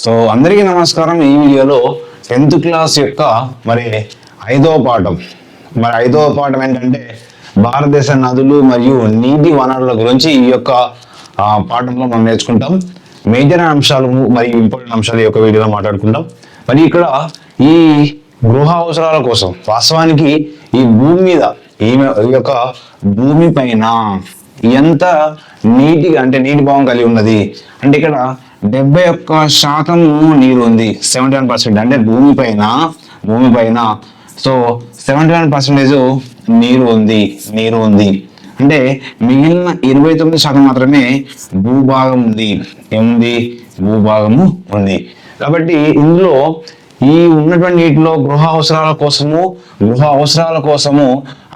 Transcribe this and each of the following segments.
So అందరికీ నమస్కారం. ఈ వీడియోలో 10th క్లాస్ యొక్క ఐదవ పాఠం ఏంటంటే భారతదేశ నదులు మరియు నీటి వనరుల గురించి ఈ యొక్క పాఠంలో మనం నేర్చుకుంటాం. మేజర్ అంశాలు మరియు ఇంపార్టెంట్ అంశాలు ఈ యొక్క వీడియోలో మాట్లాడుకుంటాం. మరి ఇక్కడ ఈ గృహ అవసరాల కోసం వాస్తవానికి ఈ భూమి మీద ఈ యొక్క భూమి పైన ఎంత నీటి భావం కలిగి ఉన్నది అంటే ఇక్కడ 71% నీరు ఉంది. 71% అంటే భూమి పైన సో 71% నీరు ఉంది అంటే మిగిలిన 29% మాత్రమే భూభాగం ఉంది. భూభాగము ఉంది. కాబట్టి ఇందులో ఈ ఉన్నటువంటి నీటిలో గృహ అవసరాల కోసము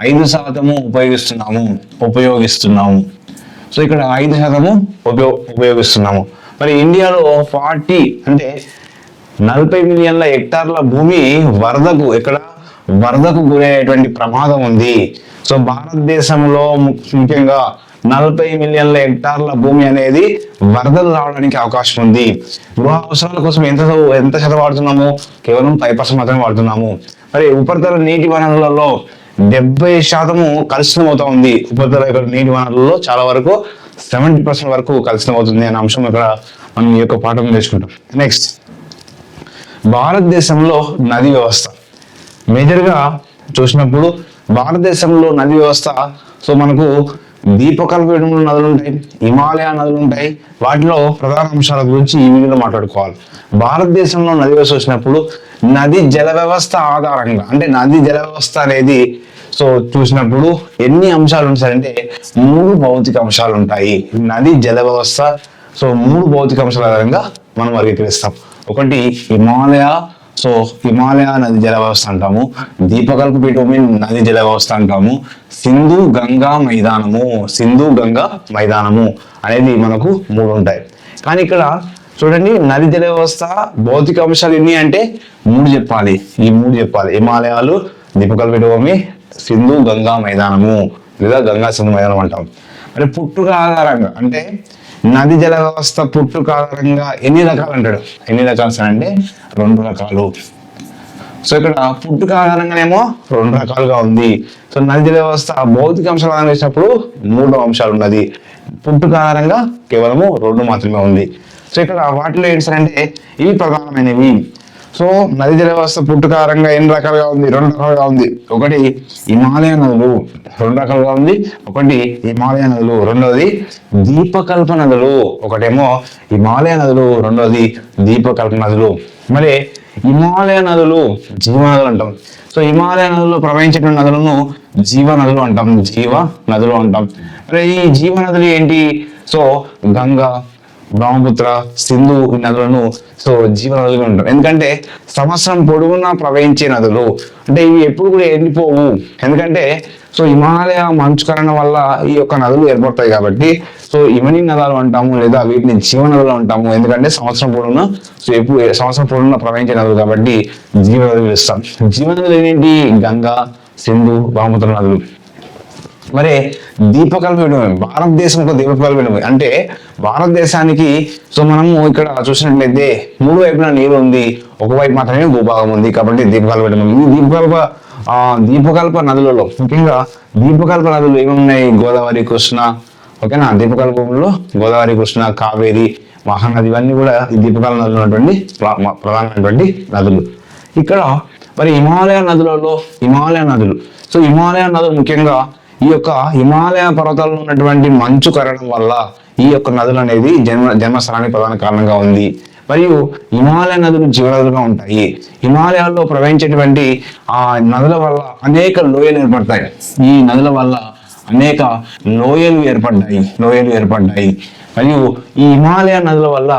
5% ఉపయోగిస్తున్నాము. సో ఇక్కడ 5% ఉపయోగిస్తున్నాము. మరి ఇండియాలో 40 మిలియన్ల హెక్టార్ల భూమి వరదకు గురయ్యేటువంటి ప్రమాదం ఉంది. సో భారతదేశంలో ముఖ్యంగా 40 మిలియన్ల హెక్టార్ల భూమి అనేది వరదలు రావడానికి అవకాశం ఉంది. గృహ అవసరాల కోసం ఎంత శాతం వాడుతున్నాము? కేవలం 5% మాత్రమే వాడుతున్నాము. మరి ఉపరితల నీటి వనరులలో 70% కలుషితమవుతా ఉంది. ఉపరితల నీటి వనరులలో చాలా వరకు 70% వరకు కలుషితమవుతుంది అనే అంశం ఇక్కడ మనం ఈ యొక్క పాఠం నేర్చుకుంటాం. నెక్స్ట్, భారతదేశంలో నది వ్యవస్థ మేజర్గా చూసినప్పుడు భారతదేశంలో నది వ్యవస్థ సో మనకు దీపకల్పంలో నదులు ఉంటాయి, హిమాలయ నదులు ఉంటాయి. వాటిలో ప్రధాన అంశాల గురించి ఈ వీడియోలో మాట్లాడుకోవాలి. భారతదేశంలో నది వ్యవస్థ వచ్చినప్పుడు నది జల వ్యవస్థ ఆధారంగా నది జల వ్యవస్థ అనేది సో చూసినప్పుడు ఎన్ని అంశాలు ఉంటాయంటే 3 భౌతిక అంశాలు ఉంటాయి. నది జల వ్యవస్థ సో 3 భౌతిక అంశాల ఆధారంగా మనం వర్గీకరిస్తాం. ఒకటి హిమాలయ నది జల వ్యవస్థ అంటాము, దీపకల్ప పీఠభూమి నది జల వ్యవస్థ అంటాము, సింధు గంగా మైదానము అనేది మనకు 3 ఉంటాయి. కానీ ఇక్కడ చూడండి, నది జల వ్యవస్థ భౌతిక అంశాలు ఎన్ని అంటే 3 చెప్పాలి. ఈ 3 చెప్పాలి: హిమాలయాలు, దీపకల్ప పీఠభూమి, సింధు గంగా మైదానము లేదా గంగా సింధు మైదానం అంటాం. మరి పుట్టుక ఆధారంగా నది జల వ్యవస్థ పుట్టుక ఆధారంగా ఎన్ని రకాలు అంటాడు? ఎన్ని రకాలు సార్ అంటే 2 రకాలు. సో ఇక్కడ పుట్టుక ఆధారంగానేమో 2 రకాలుగా ఉంది. సో నది జల వ్యవస్థ భౌతిక అంశాలు ఆధారంగా వేసినప్పుడు 3 అంశాలు ఉన్నది. పుట్టుక ఆధారంగా కేవలము 2 మాత్రమే ఉంది. సో ఇక్కడ వాటిలో ఏంటి సార్ అంటే ఇవి ప్రధానమైనవి. సో నది జల వ్యవస్థ పుట్టుక ఆధారంగా ఎన్ని రకాలుగా ఉంది? 2 రకాలుగా ఉంది. ఒకటి హిమాలయ నదులు, 2 రకాలుగా ఉంది. ఒకటి హిమాలయ నదులు, రెండవది దీపకల్ప నదులు. ఒకటేమో హిమాలయ నదులు, రెండవది దీపకల్ప నదులు. మరి హిమాలయ నదులు జీవనదులు అంటాం. సో హిమాలయ నదుల్లో ప్రవహించేటువంటి నదులను జీవనదులు అంటాం. మరి ఈ జీవనదులు ఏంటి? సో గంగా, బ్రహ్మపుత్ర, సింధు నదులను సో జీవనదులుగా ఉంటాం. ఎందుకంటే సంవత్సరం పొడుగునా ప్రవహించే నదులు ఇవి ఎప్పుడు కూడా ఎండిపోవు. ఎందుకంటే సో హిమాలయ మంచుకరణ వల్ల ఈ యొక్క నదులు ఏర్పడతాయి కాబట్టి సో ఇవన్నీ నదాలు అంటాము, లేదా వీటిని జీవనదులు అంటాము. ఎందుకంటే సంవత్సరం పొడుగునా ప్రవహించే నదులు కాబట్టి జీవనదులు ఇస్తాం. జీవనదులు ఏంటి? గంగా, సింధు, బ్రహ్మపుత్ర నదులు. మరి దీపకల్ప పీఠభూమి, భారతదేశంలో దీపకల్ప పీఠభూమి భారతదేశానికి సో మనము ఇక్కడ చూసినట్లయితే 3 వైపున నీరు ఉంది, ఒకవైపు మాత్రమే భూభాగం ఉంది కాబట్టి దీపకల్ప పీఠభూమి. ఈ దీపకల్ప నదులలో ముఖ్యంగా దీపకల్ప నదులు ఏమున్నాయి? గోదావరి, కృష్ణ. ఓకేనా? దీపకల్ప భూముల్లో గోదావరి, కృష్ణ, కావేరి, మహానది ఇవన్నీ కూడా ఈ దీపకల్ప నదులు ఉన్నటువంటి ప్రధానమైనటువంటి నదులు. ఇక్కడ మరి హిమాలయ నదులలో సో హిమాలయ నదులు ముఖ్యంగా ఈ యొక్క హిమాలయ పర్వతాల్లో ఉన్నటువంటి మంచు కరగడం వల్ల ఈ యొక్క నదులు అనేది జన్మస్థానానికి ప్రధాన కారణంగా ఉంది. మరియు హిమాలయ నదులు జీవనదులుగా ఉంటాయి. హిమాలయాల్లో ప్రవహించేటువంటి ఆ నదుల వల్ల అనేక లోయలు ఏర్పడతాయి. ఈ నదుల వల్ల అనేక లోయలు ఏర్పడ్డాయి. మరియు ఈ హిమాలయ నదుల వల్ల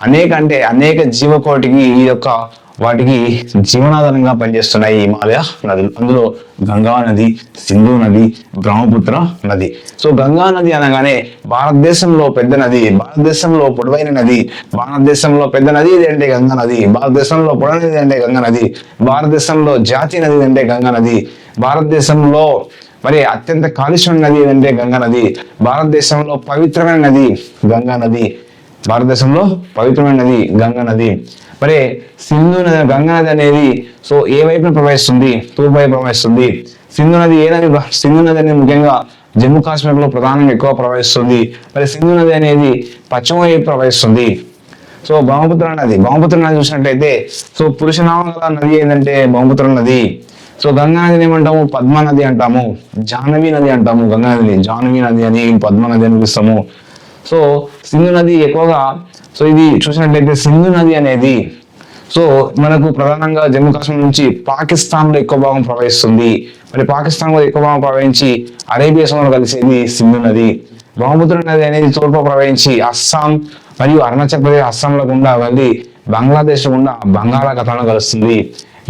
అనేక జీవకోటికి వాటికి జీవనాధారంగా పనిచేస్తున్నాయి హిమాలయ నదులు. అందులో గంగా నది, సింధు నది, బ్రహ్మపుత్ర నది. సో గంగా నది అనగానే భారతదేశంలో పెద్ద నది, భారతదేశంలో పొడవైన నది, భారతదేశంలో పెద్ద నది ఏదంటే గంగా నది, భారతదేశంలో పొడవైన నది అంటే గంగా నది, భారతదేశంలో జాతీయ నది అంటే గంగా నది, భారతదేశంలో మరి అత్యంత కాలుష్యం నది ఏదంటే గంగా నది, భారతదేశంలో పవిత్రమైన నది గంగా నది. భారతదేశంలో పవిత్రమైన నది గంగా నది. మరి సింధు నది, గంగా నది అనేది సో ఏ వైపున ప్రవహిస్తుంది? తూర్పు వైపు ప్రవహిస్తుంది. సింధు నది ఏ నది? సింధు నది అనేది ముఖ్యంగా జమ్మూ కాశ్మీర్ లో ప్రధానంగా ఎక్కువ ప్రవహిస్తుంది. మరి సింధు నది అనేది పశ్చిమ వైపు ప్రవహిస్తుంది. సో బ్రహ్మపుత్ర నది చూసినట్లయితే సో పురుషనామం గల నది ఏంటంటే బ్రహ్మపుత్ర నది. సో గంగా నదిని ఏమంటాము? పద్మా నది అంటాము, జాహ్నవి నది అంటాము. గంగా నదిని జాహ్నవి నది అని, పద్మా నది అని పిలుస్తాము. సో సింధు నది ఎక్కువగా, సో ఇది చూసినట్లయితే సింధు నది అనేది సో మనకు ప్రధానంగా జమ్మూ కాశ్మీర్ నుంచి పాకిస్తాన్ లో ఎక్కువ భాగం ప్రవహిస్తుంది. మరి పాకిస్తాన్ లో ఎక్కువ భాగం ప్రవహించి అరేబియా సముద్రంలో కలిసేది సింధు నది. బ్రహ్మపుత్ర నది అనేది తూర్పు ప్రవహించి అస్సాం మరియు అరుణాచల్ ప్రదేశ్, అస్సాంలో గుండా వెళ్ళి బంగ్లాదేశ్ గుండా బంగాళాఖాతంలో కలుస్తుంది.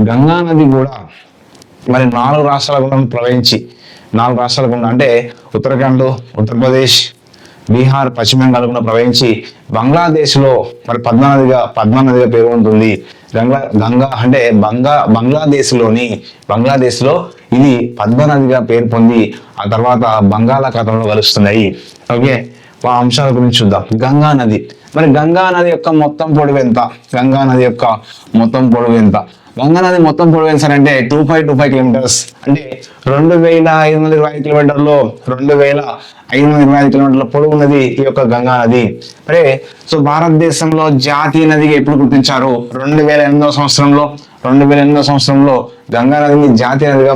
గంగా నది కూడా మరి 4 రాష్ట్రాల గుండా ప్రవహించి, 4 రాష్ట్రాల గుండా అంటే ఉత్తరాఖండ్, ఉత్తరప్రదేశ్, బీహార్, పశ్చిమ బెంగాల్ కూడా ప్రవహించి బంగ్లాదేశ్ లో మరి పద్మా నదిగా పేరు ఉంటుంది. గంగా అంటే బంగ్లాదేశ్ లో ఇది పద్మా నదిగా పేరు పొంది ఆ తర్వాత బంగాళాఖాతంలో కలుస్తున్నాయి. ఓకే, ఆ అంశాల గురించి చూద్దాం. గంగా నది, మరి గంగా నది యొక్క మొత్తం పొడవు ఎంత? గంగా నది మొత్తం పొడవు ఎంత అంటే 2525 కిలోమీటర్స్, అంటే 2525 కిలోమీటర్లు, 2525 కిలోమీటర్ల పొడవు ఉన్నది ఈ యొక్క గంగా నది. మరి సో భారతదేశంలో జాతీయ నదిగా ఎప్పుడు గుర్తించారు? 2008వ సంవత్సరంలో గంగా నదిని జాతీయ నదిగా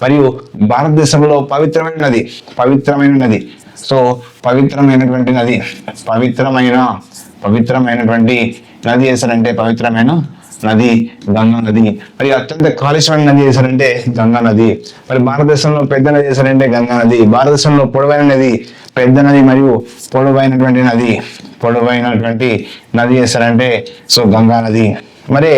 మరియు భారతదేశంలో పవిత్రమైన నది సో పవిత్రమైనటువంటి నది వేసారంటే పవిత్రమైన నది గంగా నది. మరి అత్యంత కాలుష్యమైన నది వేసారంటే గంగా నది. మరి భారతదేశంలో పెద్ద నది వేసారంటే గంగా నది. భారతదేశంలో పొడవైన నది, పెద్ద నది మరియు పొడవైనటువంటి నది వేసారంటే సో గంగా నది. మరి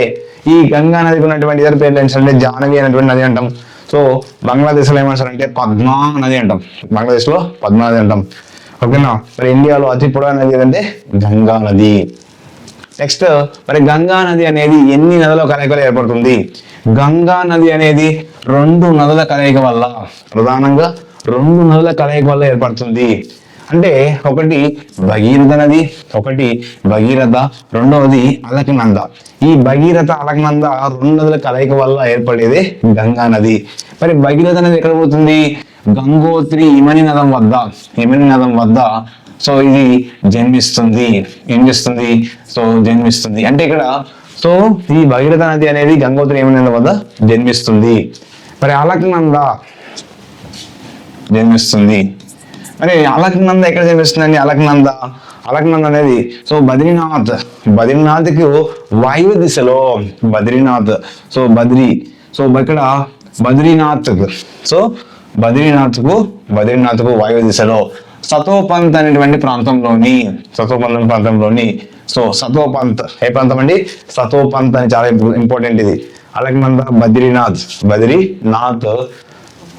ఈ గంగా నదికి ఉన్నటువంటి ఇతర పేర్లు ఏంటంటే జాహ్నవి అనేటువంటి నది అంటాం. సో బంగ్లాదేశ్ లో ఏమంటారంటే పద్మా నది అంటాం. ఓకేనా. మరి ఇండియాలో అతి పొడవైన నది ఏదంటే గంగా నది. నెక్స్ట్, మరి గంగా నది అనేది ఎన్ని నదుల కలయికలో ఏర్పడుతుంది? గంగా నది అనేది 2 నదుల కలయిక వల్ల, ప్రధానంగా 2 నదుల కలయిక వల్ల ఏర్పడుతుంది. అంటే ఒకటి భగీరథ, రెండవది అలకనంద. ఈ భగీరథ, అలకనంద 2 నదుల కలయిక వల్ల ఏర్పడేది గంగా నది. మరి భగీరథ నది ఎక్కడ పోతుంది? గంగోత్రి హిమని నదం వద్ద సో ఇది జన్మిస్తుంది. అంటే ఇక్కడ సో ఈ భగీరథ నది అనేది గంగోత్రి హిమని నదం వద్ద జన్మిస్తుంది. మరి అలకనంద జన్మిస్తుంది. మరి అలకనంద ఎక్కడ జన్మిస్తుందండి? అలకనంద అనేది సో బద్రీనాథ్కి వాయువ్య దిశలో బద్రీనాథ్కు వాయువ్య దిశలో సతోపంత్ అనేటువంటి ప్రాంతంలోని సో సతోపంత్ ఏ ప్రాంతం అండి? సతోపంత్ అని చాలా ఇంపార్టెంట్ ఇది. అలకనంద, బద్రీనాథ్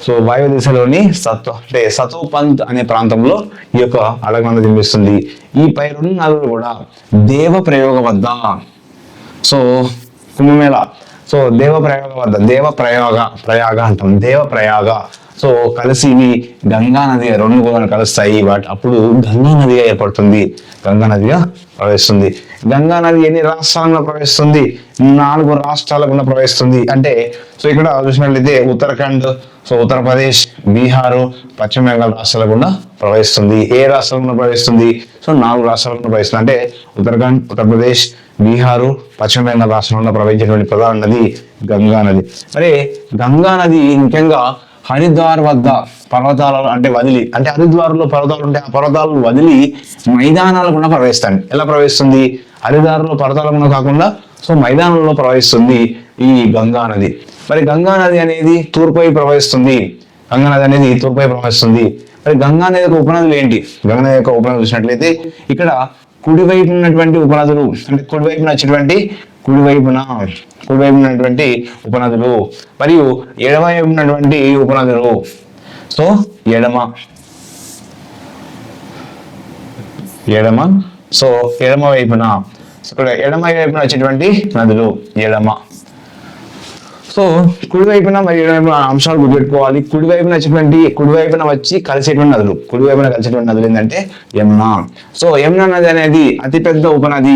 సో వాయువ్య దిశలోని సతోపంత్ అనే ప్రాంతంలో ఈ యొక్క అలకనంద జన్మిస్తుంది. ఈ పై 2 నదులు కూడా దేవప్రయాగ వద్ద సో కుంభమేళ సో దేవప్రయాగ అంటాం. సో కలిసి ఇవి గంగా నది 2 కూడా కలుస్తాయి. అప్పుడు గంగా నదిగా ఏర్పడుతుంది, గంగా నదిగా ప్రవహిస్తుంది. గంగా నది ఎన్ని రాష్ట్రాలలో ప్రవహిస్తుంది? 4 రాష్ట్రాల గుండా ప్రవహిస్తుంది. అంటే సో ఇక్కడ చూసినట్లయితే ఉత్తరాఖండ్, సో ఉత్తరప్రదేశ్, బీహారు, పశ్చిమ బెంగాల్ రాష్ట్రాల గుండా ప్రవహిస్తుంది. ఏ రాష్ట్రాల గుండా ప్రవహిస్తుంది? సో 4 రాష్ట్రాల గుండా ప్రవహిస్తుంది. అంటే ఉత్తరాఖండ్, ఉత్తరప్రదేశ్, బీహారు, పశ్చిమ బెంగాల్ రాష్ట్రంలో ప్రవహించేటువంటి ప్రధాన నది గంగా నది. మరి గంగా నది ముఖ్యంగా హరిద్వార్ వద్ద పర్వతాలలో హరిద్వార్లో పర్వతాలు ఉంటే ఆ పర్వతాలు వదిలి మైదానాలు కూడా ప్రవహిస్తాయి. ఎలా ప్రవహిస్తుంది? హరిద్వార్లో పర్వతాలు కూడా కాకుండా సో మైదానంలో ప్రవహిస్తుంది ఈ గంగా నది. మరి గంగా నది అనేది తూర్పు వైపు ప్రవహిస్తుంది. మరి గంగా నది యొక్క ఉపనదులు ఏంటి? గంగా నది యొక్క ఉపనదులు చూసినట్లయితే ఇక్కడ కుడివైపు ఉన్నటువంటి ఉపనదులు, అంటే కుడివైపున ఉన్నటువంటి ఉపనదులు మరియు ఎడమవైపు ఉన్నటువంటి ఉపనదులు. సో ఎడమ సో ఎడమ వైపున ఇక్కడ వచ్చేటువంటి నదులు ఎడమ. సో కుడివైపున మరి ఎడమవైపున అంశాలు గుర్తుపెట్టుకోవాలి. కుడివైపున వచ్చి కలిసేటువంటి నదులు, కుడివైపున కలిసేటువంటి నదులు ఏంటంటే యమునా. సో యమునా నది అనేది అతిపెద్ద ఉపనది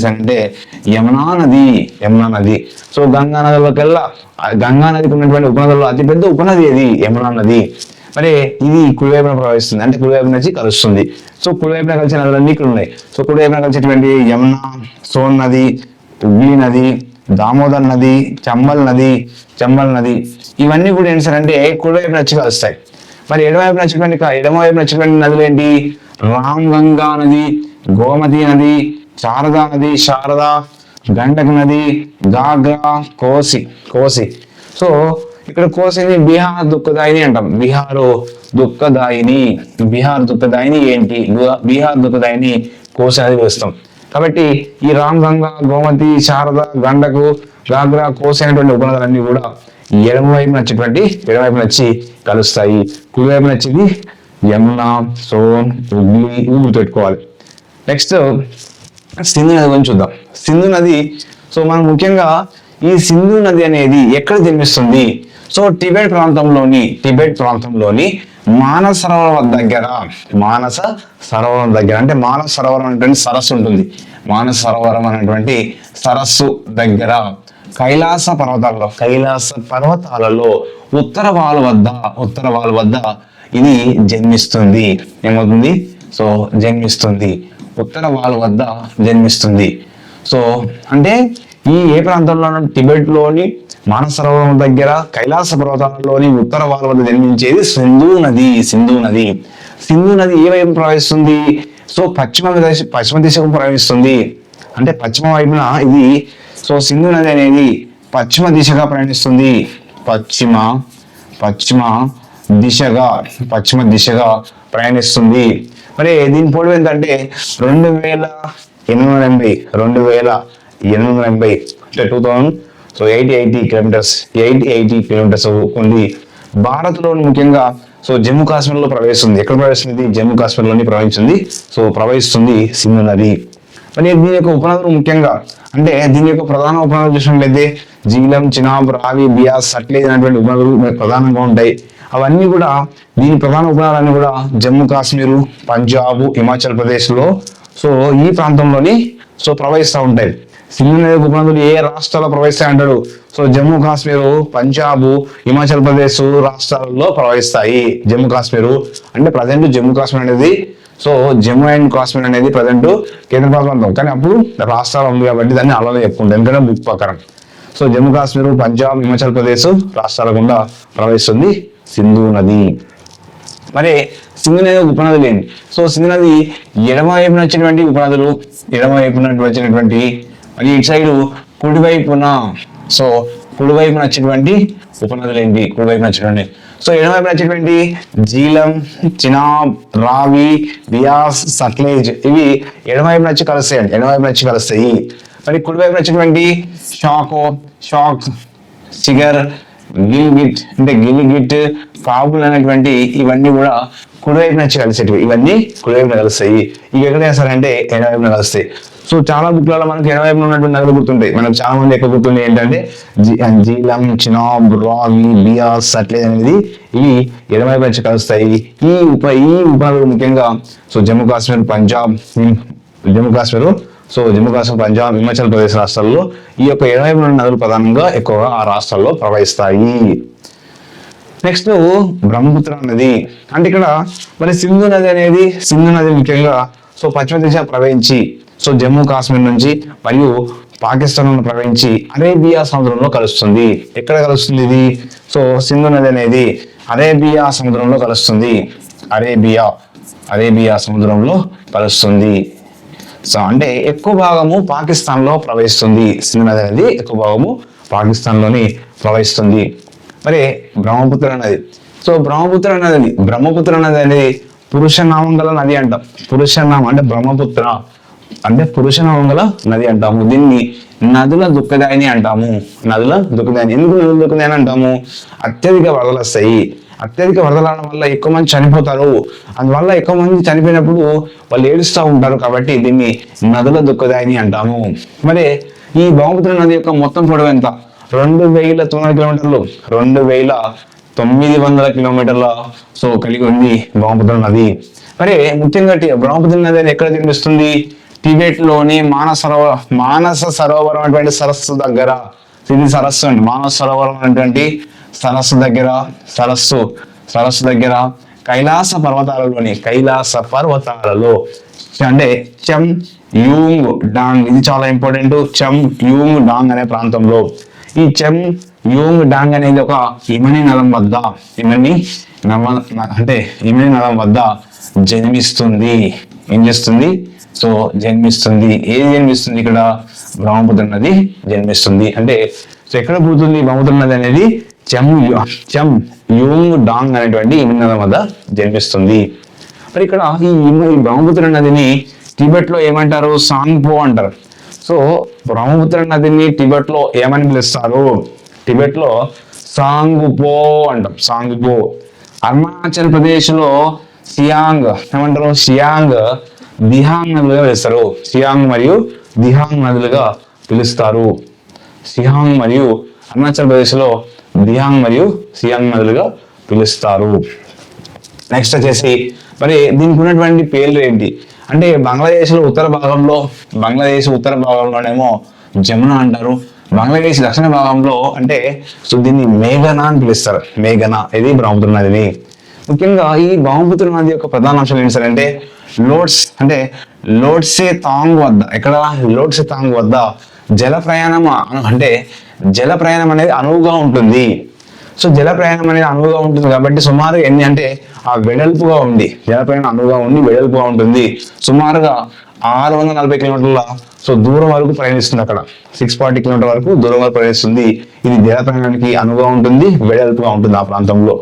అంటే యమునా నది. సో గంగా నదికి ఉన్నటువంటి ఉపనదుల్లో అతిపెద్ద ఉపనది ఏది? యమునా నది. మరి ఇది కుడివైపున ప్రవహిస్తుంది, అంటే కుడివైపు నుంచి కలుస్తుంది. సో కుడివైపున కలిసే నదులన్నీ ఇక్కడ ఉన్నాయి. సో కుడివైపున కలిసేటువంటి యమున, సోన్ నది, హుగ్లీ నది, దామోదర్ నది, చంబల్ నది ఇవన్నీ కూడా ఏంటి సార్ అంటే కుడివైపున వచ్చి కలుస్తాయి. మరి ఎడమవైపున వచ్చేటువంటి నదులు ఏంటి? రామ్ గంగా నది, గోమతి నది, శారదా, గండక్ నది, గాగ్రా, కోసి. సో ఇక్కడ కోసిని బీహార్ దుఃఖదాయిని అంటాం. బీహార్ దుఃఖదాయిని ఏంటి? బీహార్ దుఃఖదాయిని కోసి నది వేస్తాం. కాబట్టి ఈ రామ్ గంగా, గోమతి, శారద, గండకు, గాగ్రా, కోసి అనేటువంటి ఉపనదులన్నీ కూడా ఎడమవైపున వచ్చి కలుస్తాయి. కుడివైపున వచ్చేది యమునా, సోన్, హుగ్లీ ఇవి గుర్తుపెట్టుకోవాలి. నెక్స్ట్ సింధు నది గురించి చూద్దాం. సింధు నది, సో మనం ముఖ్యంగా ఈ సింధు నది అనేది ఎక్కడ జన్మిస్తుంది? సో టిబెట్ ప్రాంతంలోని మానస సరోవరం దగ్గర అంటే మానస సరోవరం అనేటువంటి సరస్సు ఉంటుంది. మానస సరోవరం అనేటువంటి సరస్సు దగ్గర కైలాస పర్వతాలలో ఉత్తర వాలు వద్ద ఇది జన్మిస్తుంది. ఏమవుతుంది? సో జన్మిస్తుంది, ఉత్తర వాలు వద్ద జన్మిస్తుంది. సో అంటే ఏ ప్రాంతంలో? టిబెట్ లోని మానస సరోవరం దగ్గర కైలాస పర్వతాలలోని ఉత్తర వాలు వద్ద జన్మించేది సింధు నది ఏ వైపు ప్రవహిస్తుంది? సో పశ్చిమ దిశకు ప్రవహిస్తుంది. అంటే పశ్చిమ వైపున ఇది. సో సింధు నది అనేది పశ్చిమ దిశగా ప్రయాణిస్తుంది. పశ్చిమ దిశగా ప్రయాణిస్తుంది. మరి దీని పొడవు ఏంటంటే 2880 అంటే 80 కిలోమీటర్స్ ఉంది. భారత్లోని ముఖ్యంగా సో జమ్మూ కాశ్మీర్లో ప్రవహిస్తుంది. ఎక్కడ ప్రవహిస్తుంది? జమ్మూ కాశ్మీర్లోని ప్రవహిస్తుంది సింధు నది. మరి దీని యొక్క ఉపనదులు ముఖ్యంగా అంటే దీని యొక్క ప్రధాన ఉపనదులు చూసినట్లయితే జీలం, చినాబ్, రావి, బియాస్, సట్లెజ్ అనేటువంటి ఉపనదులు ప్రధానంగా ఉంటాయి. అవన్నీ కూడా దీని ప్రధాన ఉపనదులన్నీ కూడా జమ్మూ కాశ్మీరు, పంజాబ్, హిమాచల్ ప్రదేశ్ లో సో ఈ ప్రాంతంలోని సో ప్రవహిస్తూ ఉంటాయి. సింధు నది ఉపనదులు ఏ రాష్ట్రాల్లో ప్రవహిస్తాయి అంటాడు? సో జమ్మూ కాశ్మీరు, పంజాబ్, హిమాచల్ ప్రదేశ్ రాష్ట్రాలలో ప్రవహిస్తాయి. జమ్మూ కాశ్మీరు అంటే ప్రజెంట్ జమ్మూ కాశ్మీర్ అనేది సో జమ్మూ అండ్ కాశ్మీర్ అనేది ప్రజెంట్ కేంద్రపాలిత ప్రాంతం, కానీ అప్పుడు రాష్ట్రాలు ఉంది కాబట్టి దాన్ని అలానే చెప్పుకుంటాం, ఎందుకంటే బుక్ ప్రకారం. సో జమ్మూ కాశ్మీర్, పంజాబ్, హిమాచల్ ప్రదేశ్ రాష్ట్రాల గుండా ప్రవహిస్తుంది సింధు నది. మరి సింధు నది ఉపనదులు ఏంటి? సో సింధు నది ఎడమవైపున వచ్చినటువంటి ఉపనదులు, మరి ఇటు సైడ్ కుడివైపున వచ్చేటువంటి ఉపనదులు ఏంటి? సో ఎడమవైపున వచ్చేటువంటి జీలం, చినాబ్, రావి, బియాస్, సట్లెజ్ ఇవి ఎడమవైపున వచ్చి కలుస్తాయి. మరి కుడివైపున వచ్చేటువంటి షాక్, సిగర్, గిల్గిట్, కాబుల్ అనేటువంటి ఇవన్నీ కూడా కుడివైపున వచ్చి కలిసేటివి. ఇవన్నీ కుడివైపున కలుస్తాయి. ఇవి ఎక్కడ చేస్తారంటే ఎడమవైపున కలుస్తాయి. సో చాలా బుక్లలో మనకి ఎడమవైపున ఉన్నటువంటి నదులు గుర్తుంటాయి. మనకు చాలా మంది ఎక్కువ గుర్తుండే ఏంటంటే జీలం, చినాబ్, రావి, బియాస్, సట్లెజ్ అనేది ఇవి ఎడమవైపు వచ్చి కలుస్తాయి. ఈ ఉపనదులు ముఖ్యంగా సో జమ్మూ కాశ్మీర్, పంజాబ్, హిమాచల్ ప్రదేశ్ రాష్ట్రాల్లో ఈ యొక్క ఎడమవైపు ఉన్న నదులు ప్రధానంగా ఎక్కువగా ఆ రాష్ట్రాల్లో ప్రవహిస్తాయి. నెక్స్ట్ బ్రహ్మపుత్ర నది. అంటే ఇక్కడ మరి సింధు నది ముఖ్యంగా సో పశ్చిమ దిశ ప్రవహించి సో జమ్మూ కాశ్మీర్ నుంచి మరియు పాకిస్తాన్ ప్రవహించి అరేబియా సముద్రంలో కలుస్తుంది. ఎక్కడ కలుస్తుంది ఇది? సో సింధు నది అనేది అరేబియా సముద్రంలో కలుస్తుంది. అరేబియా సముద్రంలో కలుస్తుంది. సో అంటే ఎక్కువ భాగము పాకిస్తాన్ లో ప్రవహిస్తుంది. సింధు నది అనేది ఎక్కువ భాగము పాకిస్తాన్ లోని ప్రవహిస్తుంది. మరి బ్రహ్మపుత్ర నది. సో బ్రహ్మపుత్ర నది అనేది పురుషనామం గల నది అంటాం. పురుషనామం అంటే బ్రహ్మపుత్ర అంటే పురుషనామం గల నది అంటాము. దీన్ని నదుల దుఃఖదాయిని అంటాము. ఎందుకు నదుల దుఃఖదాయిని అంటాము? అత్యధిక వరదలు వస్తాయి. అత్యధిక వరదల వల్ల ఎక్కువ మంది చనిపోతారు. అందువల్ల ఎక్కువ మంది చనిపోయినప్పుడు వాళ్ళు ఏడుస్తూ ఉంటారు. కాబట్టి దీన్ని నదుల దుఃఖదాయిని అంటాము. మరి ఈ బ్రహ్మపుత్ర నది యొక్క మొత్తం పొడవు ఎంత? 2900 కిలోమీటర్లు. 2900 కిలోమీటర్ల సో కలిగి ఉంది బ్రహ్మపుత్ర నది. మరి ముఖ్యంగా బ్రహ్మపుత్ర నది అని ఎక్కడ జన్మిస్తుంది? టిబెట్ లోని మానస సరోవరం అటువంటి సరస్సు దగ్గర. ఇది సరస్సు అండి. మానస సరోవరం అనేటువంటి సరస్సు దగ్గర కైలాస పర్వతాలలో అంటే చమ్ యూంగ్ డాంగ్, ఇది చాలా ఇంపార్టెంట్. చమ్ యూంగ్ డాంగ్ అనే ప్రాంతంలో ఈ చమ్ యూంగ్ డాంగ్ అనేది ఒక హిమని నదం వద్ద జన్మిస్తుంది. ఏం చేస్తుంది? సో జన్మిస్తుంది. ఏది జన్మిస్తుంది? ఇక్కడ బ్రహ్మపుత్ర నది జన్మిస్తుంది. అంటే సో ఎక్కడ పుడుతుంది బ్రహ్మపుత్ర నది అనేది? చమ్ యూంగ్ డాంగ్ అనేటువంటి హిమని నదం వద్ద జన్మిస్తుంది. మరి ఇక్కడ ఈ బ్రహ్మపుత్ర నదిని టిబెట్ లో ఏమంటారు? సాంగ్పో అంటారు. సో బ్రహ్మపుత్ర నదిని టిబెట్ లో ఏమని పిలుస్తారు? టిబెట్ లో సాంగ్పో అంటాం. సాంగ్పో. అరుణాచల్ ప్రదేశ్ లో సియాంగ్ ఏమంటారు? సియాంగ్ దిహాంగ్ నదులుగా పిలుస్తారు. సియాంగ్ మరియు దిహాంగ్ నదులుగా పిలుస్తారు. సియాంగ్ మరియు అరుణాచల్ ప్రదేశ్ లో దిహాంగ్ మరియు సియాంగ్ నదులుగా పిలుస్తారు. నెక్స్ట్ వచ్చేసి మరి దీనికి ఉన్నటువంటి పేర్లు ఏంటి అంటే బంగ్లాదేశ్ ఉత్తర భాగంలోనేమో జమున అంటారు. బంగ్లాదేశ్ దక్షిణ భాగంలో అంటే సో దీన్ని మేఘనా అని పిలుస్తారు. మేఘనా ఇది బ్రహ్మపుత్ర నదిని. ముఖ్యంగా ఈ బ్రహ్మపుత్ర నది యొక్క ప్రధాన అంశాలు ఏంటి సార్ అంటే లోట్సే తాంగ్ వద్ద, ఎక్కడ లోట్సే తాంగ్ వద్ద జల ప్రయాణం అనేది అనువుగా ఉంటుంది. సో జల ప్రయాణం అనేది అనువుగా ఉంటుంది కాబట్టి సుమారు ఎన్ని అంటే ఆ వెడల్పుగా ఉంది, జల ప్రయాణం అనువుగా ఉండి వెడల్పుగా ఉంటుంది. సుమారుగా 640 కిలోమీటర్ల సో దూరం వరకు ప్రయాణిస్తుంది. అక్కడ 640 కిలోమీటర్ వరకు దూరం వరకు ప్రయాణిస్తుంది. ఇది జల ప్రయాణానికి అనువుగా ఉంటుంది, వెడల్పుగా ఉంటుంది ఆ ప్రాంతంలో.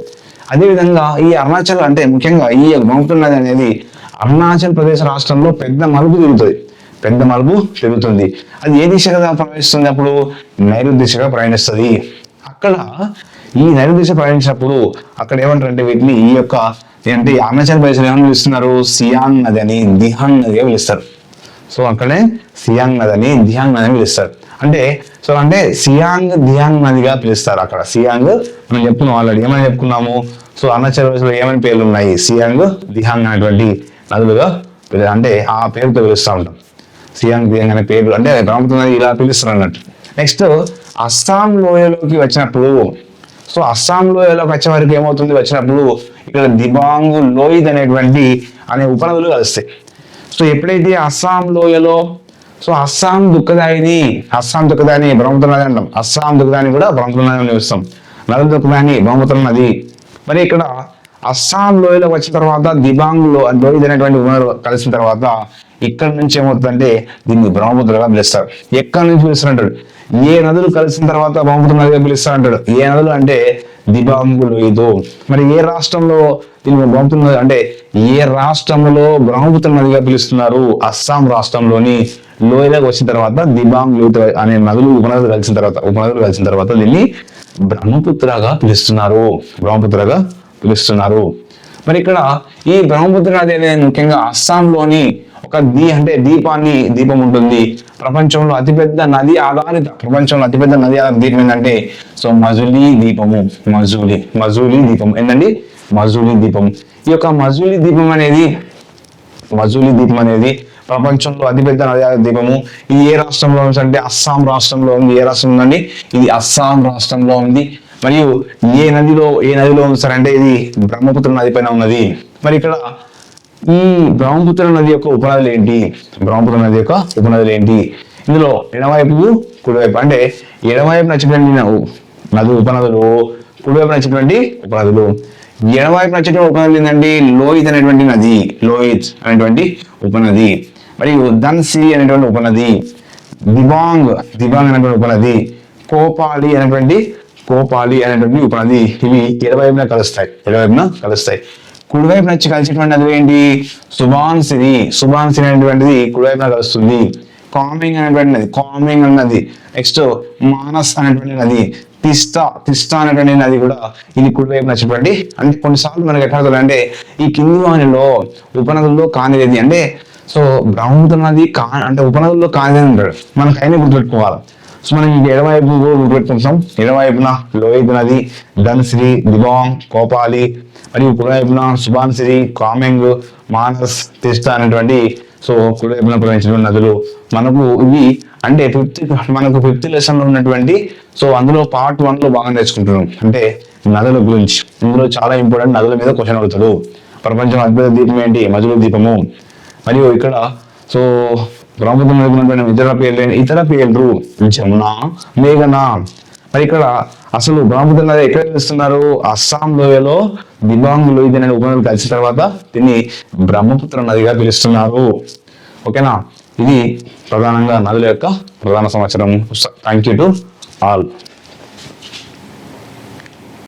అదేవిధంగా ఈ అరుణాచల్ అంటే ముఖ్యంగా ఈ బ్రహ్మపుత్ర నది అనేది అరుణాచల్ ప్రదేశ్ రాష్ట్రంలో పెద్ద మలుపు తిరుగుతుంది. అది ఏ దిశగా ప్రయాణిస్తుంది? అప్పుడు నైరుతి దిశగా ప్రయాణిస్తుంది. అక్కడ ఈ నైరుతి దిశ ప్రయాణించినప్పుడు అక్కడ ఏమంటారంటే వీటిని ఈ యొక్క ఏంటి అరుణాచల్ ప్రదేశ్ ఏమని పిలుస్తున్నారు? సియాంగ్ నది అని దిహాంగ్ నదిగా పిలుస్తారు. సో అక్కడే సియాంగ్ నది అని దిహాంగ్ నది అని పిలుస్తారు. అంటే సియాంగ్ దిహాంగ్ నదిగా పిలుస్తారు. అక్కడ సియాంగ్ మనం చెప్పుకున్నాం ఆల్రెడీ. ఏమని చెప్పుకున్నాము? సో అరుణాచల్ ప్రదేశ్ లో ఏమని పేర్లు ఉన్నాయి? సియాంగ్ దిహాంగ్ అనేటువంటి నదులుగా అంటే ఆ పేరుతో పిలుస్తూ ఉంటాం. సియాంగ్ దిహాంగ్ అనే పేర్లు అంటే బ్రహ్మపుత్ర నది ఇలా పిలుస్తారు అన్నట్టు. నెక్స్ట్ అస్సాం లోయలోకి వచ్చినప్పుడు వచ్చే వరకు ఏమవుతుంది? వచ్చినప్పుడు ఇక్కడ దిబాంగ్ లోయిద్ అనే ఉపనదులు కలుస్తాయి. సో ఎప్పుడైతే అస్సాం లోయలో అస్సాం దుఃఖదాయిని బ్రహ్మపుత్ర నది అంటాం. అస్సాం దుఃఖదాయిని కూడా బ్రహ్మపుత్ర నది పిలుస్తాం. నది దుఃఖదాయిని బ్రహ్మపుత్ర నది. మరి ఇక్కడ అస్సాం లోయలో వచ్చిన తర్వాత దిబాంగ్ లోయిద్ అనేటువంటి ఉపనదులు కలిసిన తర్వాత ఇక్కడ నుంచి ఏమవుతుందంటే దీన్ని బ్రహ్మపుత్రగా పిలుస్తారు. ఎక్కడి నుంచి పిలుస్తారు అంటాడు? ఏ నదులు కలిసిన తర్వాత బ్రహ్మపుత్ర నదిగా పిలుస్తారు అంటాడు. ఏ నదులు అంటే దిబాంగ్ లోయిదు. మరి ఏ రాష్ట్రంలో దీన్ని బ్రహ్మపుత్ర నది అంటే ఏ రాష్ట్రంలో బ్రహ్మపుత్ర నదిగా పిలుస్తున్నారు? అస్సాం రాష్ట్రంలోని లోయలోకి వచ్చిన తర్వాత దిబాంగ్ లోయిదు అనే ఉపనదులు కలిసిన తర్వాత దీన్ని బ్రహ్మపుత్రగా పిలుస్తున్నారు. మరి ఇక్కడ ఈ బ్రహ్మపుత్ర నది అనేది ముఖ్యంగా అస్సాంలోని ఒక దీపం ఉంటుంది. ప్రపంచంలో అతిపెద్ద నది ఆధారిత దీపం ఏంటంటే సో మజులీ దీపము. మజులీ దీపం ఏంటండి? మజులీ దీపం. ఈ యొక్క మజులీ దీపం అనేది ప్రపంచంలో అతిపెద్ద నది దీపము. ఇది ఏ రాష్ట్రంలో ఉంది అంటే అస్సాం రాష్ట్రంలో ఉంది. ఏ రాష్ట్రం ఉందండి? ఇది అస్సాం రాష్ట్రంలో ఉంది. మరియు ఏ నదిలో ఉంది సార్ అంటే ఇది బ్రహ్మపుత్ర నది పైన ఉన్నది. మరి ఇక్కడ ఈ బ్రహ్మపుత్ర నది యొక్క ఉపనదులు ఏంటి? ఇందులో ఎడమవైపు కుడివైపు అంటే ఎడమవైపు నచ్చినటువంటి నది ఉపనదులు, కుడివైపు నచ్చినటువంటి ఉపనదులు. ఎడమవైపు నచ్చినటువంటి ఉపనదులు ఏంటంటే లోయిత్ అనేటువంటి ఉపనది, మరియు దన్సి అనేటువంటి ఉపనది, దిబాంగ్ అనేటువంటి ఉపనది, కోపాలి అనేటువంటి ఉపనది. ఇవి ఎడమవైపున కలుస్తాయి. కుడివైపు నుంచి కలిసేటువంటి నది ఏంటి? సుబాన్సిరి అనేటువంటిది కుడివైపున కలుస్తుంది. కామింగ్ అనేటువంటి నది, కామింగ్ అన్నది. నెక్స్ట్ మానస్ అనేటువంటి నది, తిస్తా అనేటువంటి నది కూడా ఇది కుడివైపు నచ్చినటువంటి. అంటే కొన్నిసార్లు మనకి ఎక్కడ అంటే ఈ కింది వానిలో ఉపనదుల్లో కానిది అంటే సో బ్రహ్మపుత్ర నది అంటే ఉపనదుల్లో కానిది అంటాడు. మనకు అయినా గుర్తుపెట్టుకోవాలి. సో మనకి ఎడమవైపు గుర్తుపెట్టుకుంటాం. ఎడమవైపున లోహిత్ నది, ధన్శ్రీ, దిబాంగ్, కోపాలి, మరియు కుడివైపున సుబాన్సిరి, కామెంగ్, మానస్, తిస్తా అనేటువంటి సో కుడివైపున ప్రవహించినటువంటి నదులు మనకు ఇవి. అంటే మనకు ఫిఫ్త్ లెసన్ లో ఉన్నటువంటి సో అందులో పార్ట్ 1 లో బాగా నేర్చుకుంటున్నాం అంటే నదుల గురించి. ఇందులో చాలా ఇంపార్టెంట్ నదుల మీద క్వశ్చన్ అడుగుతాడు. ప్రపంచం అద్భుత దీపం ఏంటి? మధుర దీపము. మరియు ఇక్కడ సో బ్రహ్మపుత్ర నదికి ఉన్నటువంటి ఇతర పేర్లు జమున, మేఘన. మరి ఇక్కడ అసలు బ్రహ్మపుత్ర నది ఎక్కడ పిలుస్తున్నారు? అస్సాం లోయలో దిబాంగ్ లోహిత్ అనే ఉపనదులు కలిసిన తర్వాత దీన్ని బ్రహ్మపుత్ర నదిగా పిలుస్తున్నారు. ఓకేనా? ఇది ప్రధానంగా నదుల యొక్క ప్రధాన సమాచారం. Thank you to all.